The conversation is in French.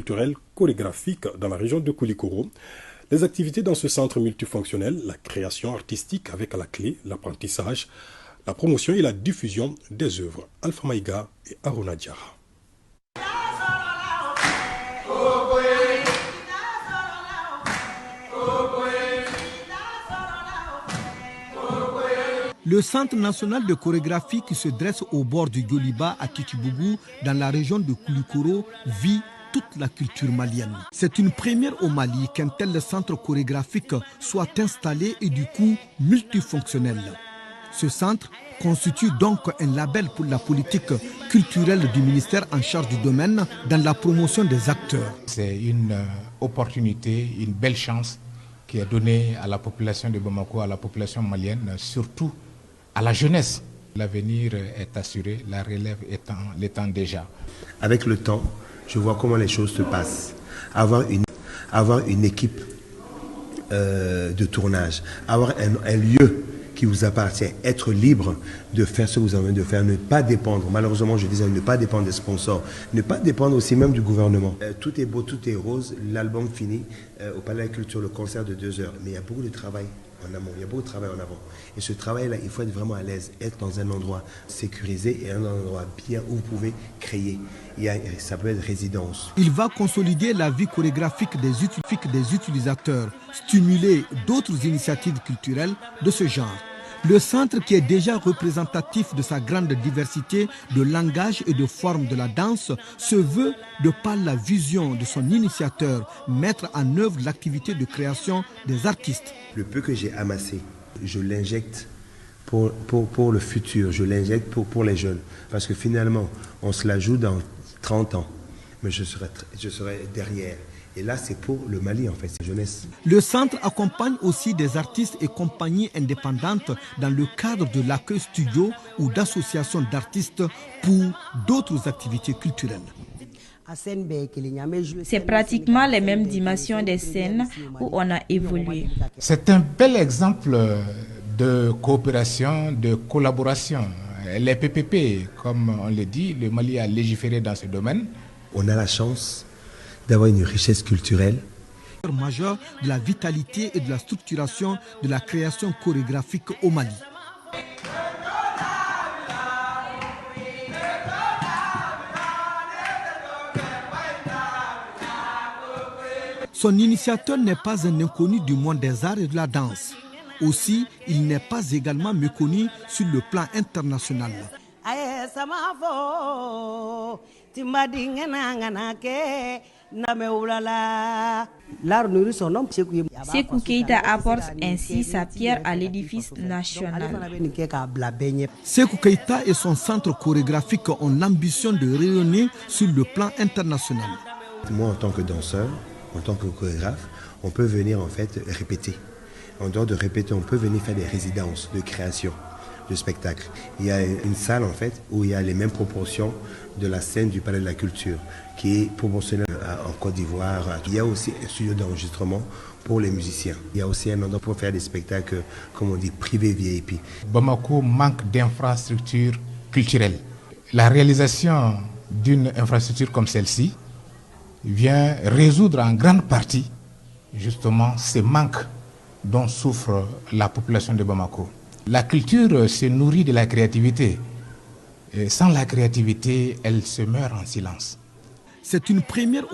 culturel chorégraphique dans la région de Koulikoro. Les activités dans ce centre multifonctionnel, la création artistique avec à la clé l'apprentissage, la promotion et la diffusion des œuvres. Alpha Maïga et Aruna Diarra. Le Centre national de chorégraphie qui se dresse au bord du Yoliba à Kitibougou, dans la région de Koulikoro, vit toute la culture malienne. C'est une première au Mali qu'un tel centre chorégraphique soit installé et du coup multifonctionnel. Ce centre constitue donc un label pour la politique culturelle du ministère en charge du domaine dans la promotion des acteurs. C'est une opportunité, une belle chance qui est donnée à la population de Bamako, à la population malienne, surtout à la jeunesse. L'avenir est assuré, la relève l'étant déjà. Avec le temps, je vois comment les choses se passent. Avoir une équipe de tournage, avoir un lieu qui vous appartient, être libre de faire ce que vous avez envie de faire, ne pas dépendre, malheureusement je disais, ne pas dépendre des sponsors, ne pas dépendre aussi même du gouvernement. Tout est beau, tout est rose, l'album fini, au Palais de la Culture, le concert de 2 heures, mais il y a beaucoup de travail en amont, il y a beaucoup de travail en avant. Et ce travail-là, il faut être vraiment à l'aise, être dans un endroit sécurisé et un endroit bien où vous pouvez créer. Ça peut être résidence. Il va consolider la vie chorégraphique des utilisateurs, stimuler d'autres initiatives culturelles de ce genre. Le centre, qui est déjà représentatif de sa grande diversité de langage et de formes de la danse, se veut, de par la vision de son initiateur, mettre en œuvre l'activité de création des artistes. Le peu que j'ai amassé, je l'injecte pour le futur, je l'injecte pour les jeunes. Parce que finalement, on se la joue dans 30 ans, mais je serai derrière. Et là, c'est pour le Mali, en fait, c'est jeunesse. Le centre accompagne aussi des artistes et compagnies indépendantes dans le cadre de l'accueil studio ou d'associations d'artistes pour d'autres activités culturelles. C'est pratiquement les mêmes dimensions des scènes où on a évolué. C'est un bel exemple de coopération, de collaboration. Les PPP, comme on le dit, le Mali a légiféré dans ce domaine. On a la chance d'avoir une richesse culturelle Majeur de la vitalité et de la structuration de la création chorégraphique au Mali. Son initiateur n'est pas un inconnu du monde des arts et de la danse. Aussi, il n'est pas également méconnu sur le plan international. Sékou Keïta apporte ainsi sa pierre à l'édifice national. Sékou Keïta et son centre chorégraphique ont l'ambition de rayonner sur le plan international. Moi, en tant que danseur, en tant que chorégraphe, on peut venir en fait répéter. En dehors de répéter, on peut venir faire des résidences de création de spectacle. Il y a une salle en fait où il y a les mêmes proportions de la scène du Palais de la Culture qui est proportionnelle en Côte d'Ivoire. Il y a aussi un studio d'enregistrement pour les musiciens. Il y a aussi un endroit pour faire des spectacles, comme on dit, privés VIP. Bamako manque d'infrastructures culturelles. La réalisation d'une infrastructure comme celle-ci vient résoudre en grande partie justement ces manques dont souffre la population de Bamako. La culture se nourrit de la créativité. Et sans la créativité, elle se meurt en silence. C'est une première